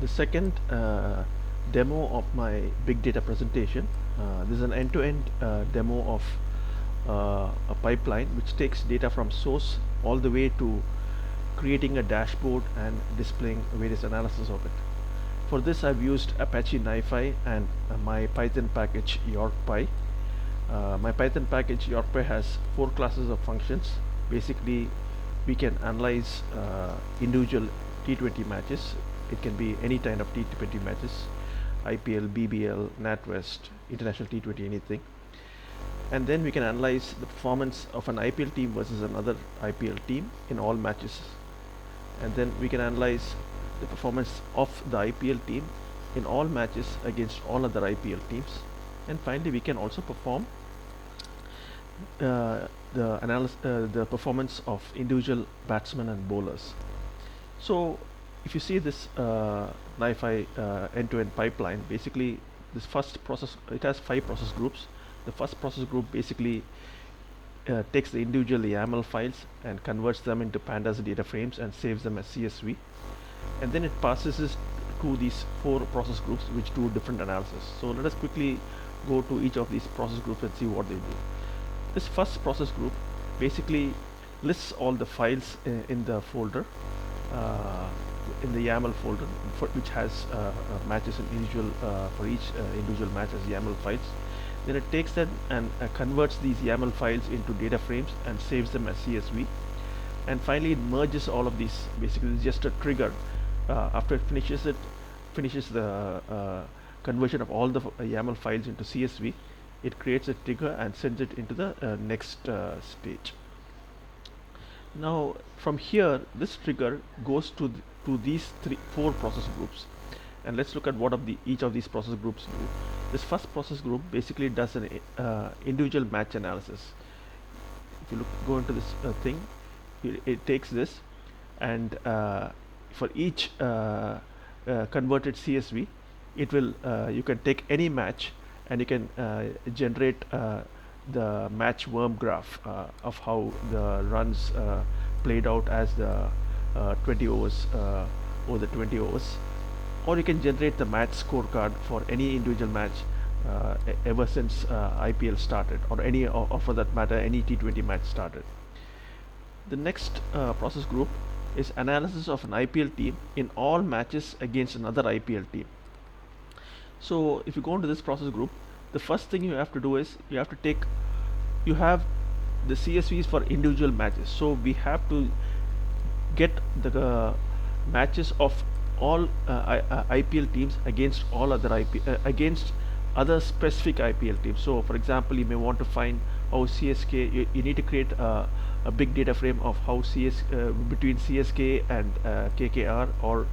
the second demo of my big data presentation. This is an end-to-end demo of a pipeline which takes data from source all the way to creating a dashboard and displaying various analysis of it. For this I've used Apache NiFi and my Python package YorkPy. My Python package YorkPy has 4 classes of functions. Basically we can analyze individual T20 matches. It can be any kind of T20 matches, IPL, BBL, NatWest, International T20, anything. And then we can analyze the performance of an IPL team versus another IPL team in all matches. And then we can analyze the performance of the IPL team in all matches against all other IPL teams. And finally we can also perform the performance of individual batsmen and bowlers. So if you see this NiFi end-to-end pipeline, basically this first process, it has 5 process groups. The first process group basically takes the individual YAML files and converts them into pandas data frames and saves them as CSV, and then it passes it to these 4 process groups which do different analysis. So let us quickly go to each of these process groups and see what they do. This first process group basically lists all the files in the folder, in the YAML folder, which has matches in individual for each individual match as YAML files. Then it takes that and converts these YAML files into data frames and saves them as CSV. And finally it merges all of these. Basically it's just a trigger. After it finishes the conversion of all the YAML files into CSV, it creates a trigger and sends it into the next stage. Now from here this trigger goes to these 4 process groups, and let's look at what each of these process groups do. This first process group basically does an individual match analysis. If you go into this thing, it takes this and for each converted CSV, it will you can take any match and you can generate the match worm graph of how the runs played out as the 20 overs over the 20 overs, or you can generate the match scorecard for any individual match ever since IPL started, or any or for that matter any T20 match started. The next process group is analysis of an IPL team in all matches against another IPL team. So if you go into this process group, the first thing you have to do is you have the CSVs for individual matches. So we have to get the matches of all IPL teams against all other against other specific IPL teams. So for example, you may want to find how CSK, you need to create a big data frame of how between CSK and KKR, or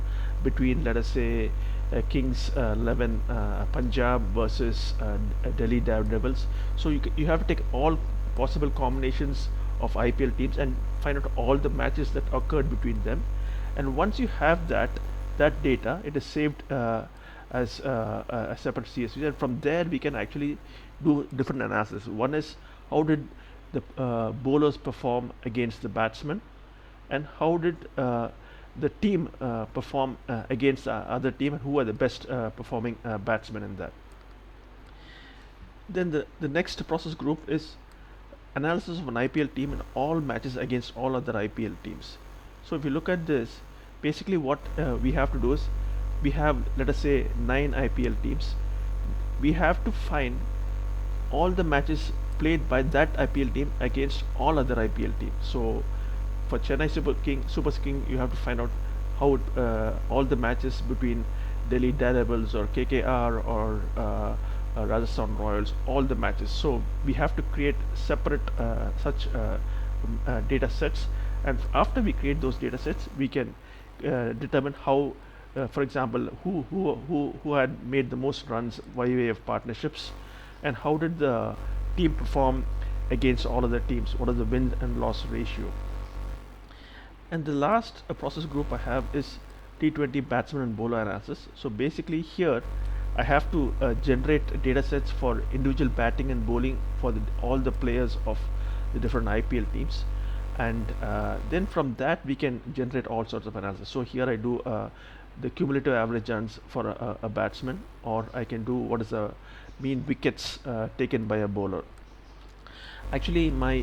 between, let us say, Kings 11 Punjab versus Delhi Devils. So you have to take all possible combinations of IPL teams and find out all the matches that occurred between them. And once you have that data, it is saved as a separate CSV, and from there we can actually do different analysis. One is how did the bowlers perform against the batsmen, and how did the team perform against the other team, and who are the best performing batsmen in that. Then the next process group is analysis of an IPL team in all matches against all other IPL teams. So if you look at this, basically what we have to do is, we have, let us say, 9 IPL teams. We have to find all the matches played by that IPL team against all other IPL teams. So for Chennai Super King, you have to find out how all the matches between Delhi Daredevils or KKR or Rajasthan Royals, all the matches. So we have to create separate such data sets, and after we create those data sets, we can determine how, for example, who had made the most runs by way of partnerships, and how did the team perform against all other teams, what is the win and loss ratio. And the last process group I have is T20 batsman and bowler analysis. So basically here I have to generate data sets for individual batting and bowling for all the players of the different IPL teams, and then from that we can generate all sorts of analysis. So here I do the cumulative average runs for a batsman, or I can do what is the mean wickets taken by a bowler. Actually, my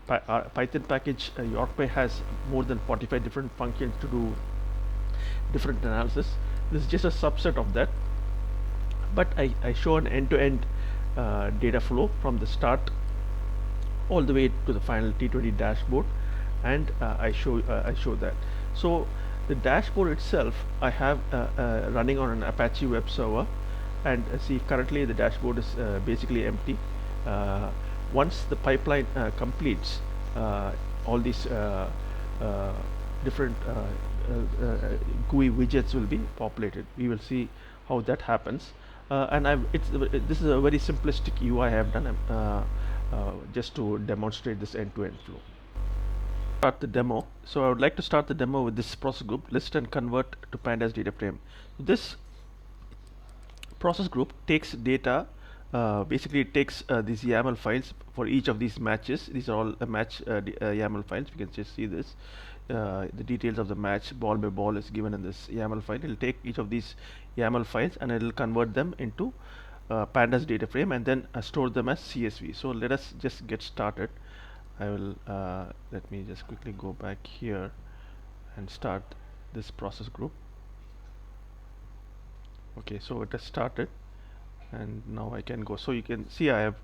Python package YorkPy has more than 45 different functions to do different analysis. This is just a subset of that, but I show an end-to-end data flow from the start all the way to the final T20 dashboard, and I show that. So the dashboard itself I have running on an Apache web server, and see currently the dashboard is basically empty. Once the pipeline completes, all these different GUI widgets will be populated. We will see how that happens. And this is a very simplistic UI I have done just to demonstrate this end-to-end flow. Start the demo. So I would like to start the demo with this process group, list and convert to pandas data frame. This process group takes data. Basically, it takes these YAML files for each of these matches. These are all match YAML files. We can just see this. The details of the match, ball by ball, is given in this YAML file. It will take each of these YAML files and it will convert them into pandas data frame and then store them as CSV. So let us just get started. I will let me just quickly go back here and start this process group. Okay, so it has started, and now I can go. So you can see I have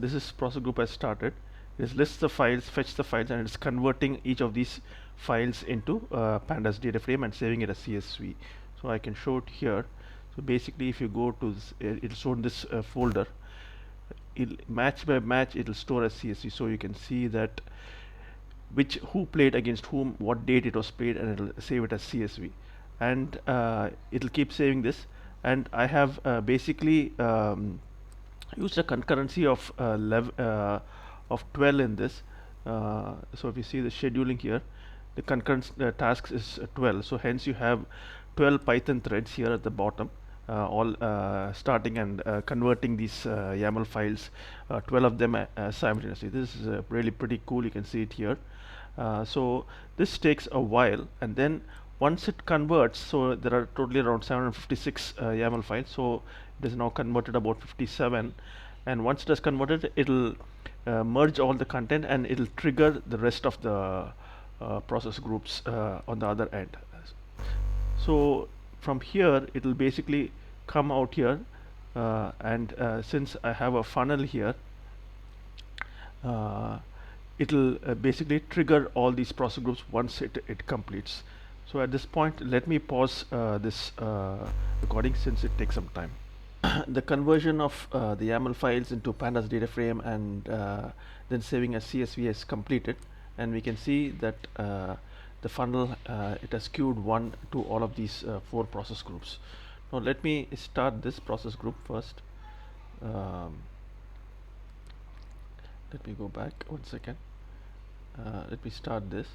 this is process group has started. It lists the files, fetch the files, and it's converting each of these files into pandas data frame and saving it as CSV. So I can show it here. So basically, if you go to this, it'll show in this folder. Match by match, it'll store as CSV. So you can see that who played against whom, what date it was played, and it'll save it as CSV. And it'll keep saving this. And I have basically used a concurrency of 12 in this. So if you see the scheduling here, the concurrent tasks is 12. So hence you have 12 Python threads here at the bottom, all starting and converting these YAML files, 12 of them simultaneously. This is really pretty cool. You can see it here. So this takes a while, and then once it converts, so there are totally around 756 YAML files. So it is now converted about 57, and once it has converted, it'll merge all the content and it'll trigger the rest of the process groups on the other end. So from here, it'll basically come out here, and since I have a funnel here, it'll basically trigger all these process groups once it completes. So at this point, let me pause this recording since it takes some time. The conversion of the YAML files into pandas data frame and then saving as CSV is completed, and we can see that the funnel it has queued 1 to all of these 4 process groups. Now let me start this process group first. Let me go back 1 second. Let me start this.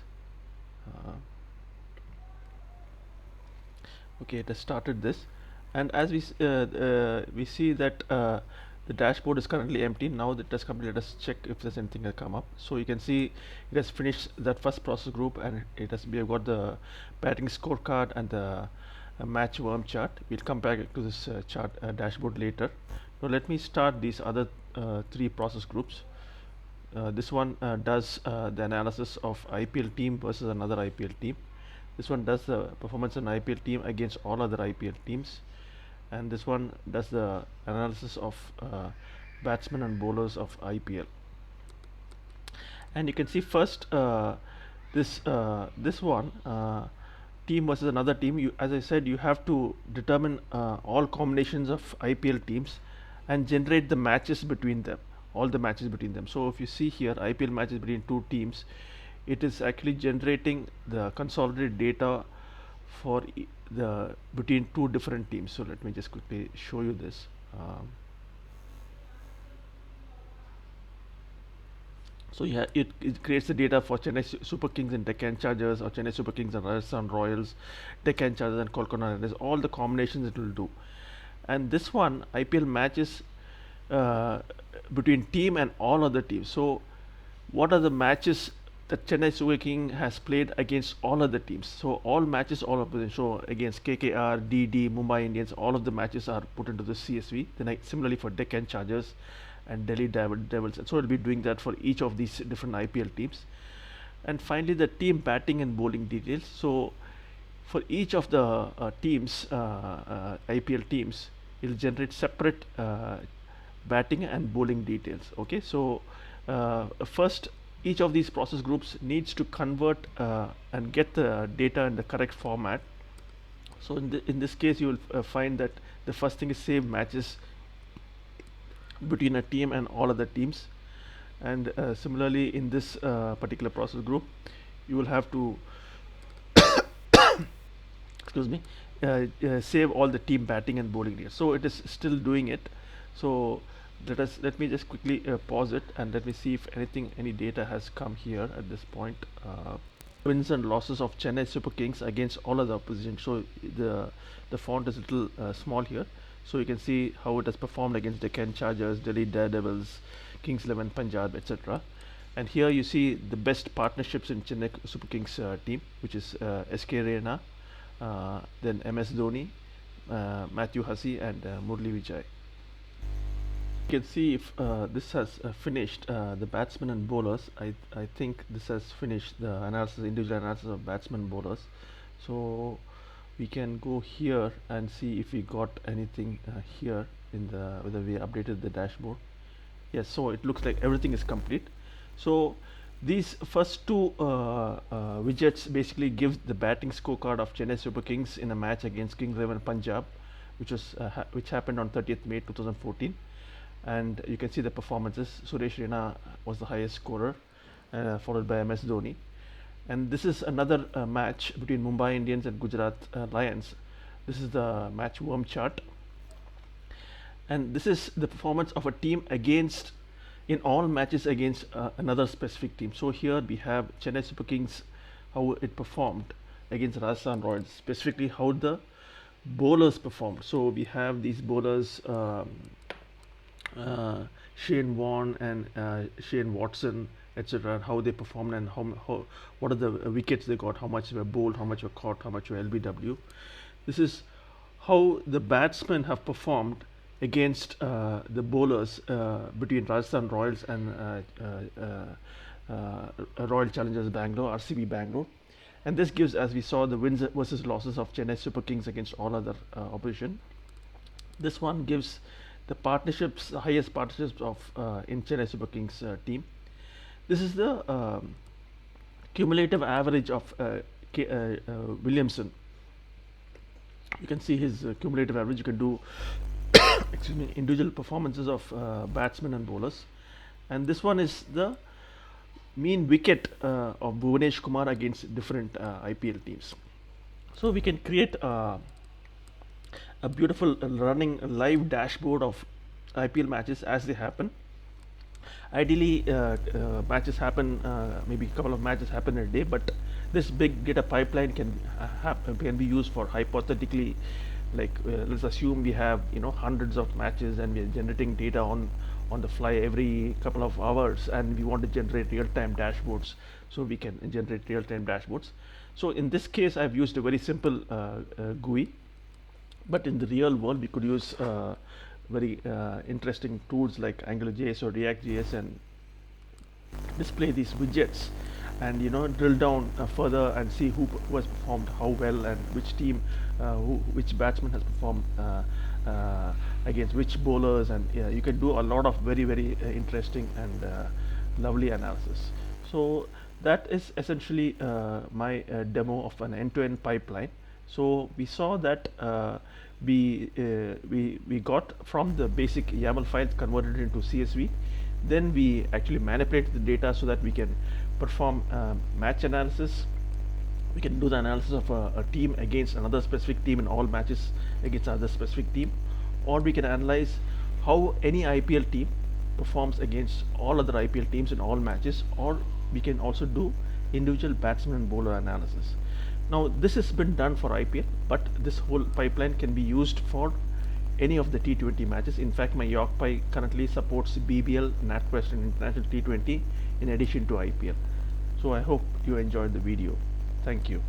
Okay, it has started this, and as we see that the dashboard is currently empty. Now that it has completed, let us check if there's anything that come up. So you can see it has finished that first process group, and we have got the batting scorecard and the match worm chart. We'll come back to this chart dashboard later. Now let me start these other 3 process groups. This one does the analysis of IPL team versus another IPL team. This one does the performance in IPL team against all other IPL teams, and this one does the analysis of batsmen and bowlers of IPL. And you can see first this one team versus another team. As I said, you have to determine all combinations of IPL teams and generate the matches between them, all the matches between them. So if you see here, IPL matches between 2 teams, it is actually generating the consolidated data for between 2 different teams. So let me just quickly show you this. So yeah, it creates the data for Chennai Super Kings and Deccan Chargers, or Chennai Super Kings and Rajasthan Royals, Deccan Chargers and Kolkata Knight Riders, all the combinations it will do. And this one, IPL matches between team and all other teams. So what are the matches that Chennai Super King has played against all other teams. So all matches, all of them. So against KKR, DD, Mumbai Indians, all of the matches are put into the CSV. Then similarly for Deccan Chargers and Delhi Devils. And so it'll be doing that for each of these different IPL teams. And finally, the team batting and bowling details. So for each of the teams, IPL teams, it'll generate separate batting and bowling details. Okay, so first, each of these process groups needs to convert and get the data in the correct format. So in this case, you will find that the first thing is save matches between a team and all other teams. And similarly, in this particular process group, you will have to excuse me, save all the team batting and bowling here. So it is still doing it. So let me just quickly pause it and let me see if any data has come here at this point. Wins and losses of Chennai Super Kings against all other opposition. So the font is a little small here. So you can see how it has performed against Deccan Chargers, Delhi Daredevils, Kings 11 Punjab, etc. And here you see the best partnerships in Chennai Super Kings team, which is SK Reina, then MS Dhoni, Matthew Hussey, and Murli Vijay. You can see if this has finished the batsmen and bowlers. I think this has finished the individual analysis of batsmen and bowlers. So we can go here and see if we got anything here in whether we updated the dashboard. Yes, so it looks like everything is complete. So these first two widgets basically give the batting scorecard of Chennai Super Kings in a match against Kings 11 Punjab, which happened on 30th May 2014. And you can see the performances. Suresh Raina was the highest scorer, followed by MS Dhoni. And this is another match between Mumbai Indians and Gujarat Lions. This is the match worm chart. And this is the performance of a team in all matches against another specific team. So here we have Chennai Super Kings, how it performed against Rajasthan Royals, specifically how the bowlers performed. So we have these bowlers, Shane Warne and Shane Watson, etc., how they performed and what are the wickets they got, how much were bowled, how much were caught, how much were LBW. This is how the batsmen have performed against the bowlers between Rajasthan Royals and Royal Challengers Bangalore, RCB Bangalore. And this gives, as we saw, the wins versus losses of Chennai Super Kings against all other opposition. This one gives the highest partnerships of in Chennai Super Kings team. This is the cumulative average of Williamson. You can see his cumulative average. You can do excuse me, individual performances of batsmen and bowlers. And this one is the mean wicket of Bhuvanesh Kumar against different IPL teams. So we can create a beautiful running live dashboard of IPL matches as they happen. Ideally, matches happen, maybe a couple of matches happen in a day, but this big data pipeline can be used for hypothetically, like let's assume we have hundreds of matches and we are generating data on the fly every couple of hours, and we want to generate real-time dashboards, so we can generate real-time dashboards. So in this case, I've used a very simple GUI, but in the real world we could use very interesting tools like AngularJS or React.js and display these widgets and drill down further and see who has performed how well and which team, which batsman has performed against which bowlers, and you can do a lot of very interesting and lovely analysis. So that is essentially my demo of an end-to-end pipeline. So we saw that we got from the basic YAML files converted into CSV. Then we actually manipulate the data so that we can perform match analysis. We can do the analysis of a team against another specific team in all matches against another specific team, or we can analyze how any IPL team performs against all other IPL teams in all matches, or we can also do individual batsman and bowler analysis. Now this has been done for IPL, but this whole pipeline can be used for any of the T20 matches. In fact, my YorkPy currently supports BBL, NatWest and International T20 in addition to IPL. So I hope you enjoyed the video. Thank you.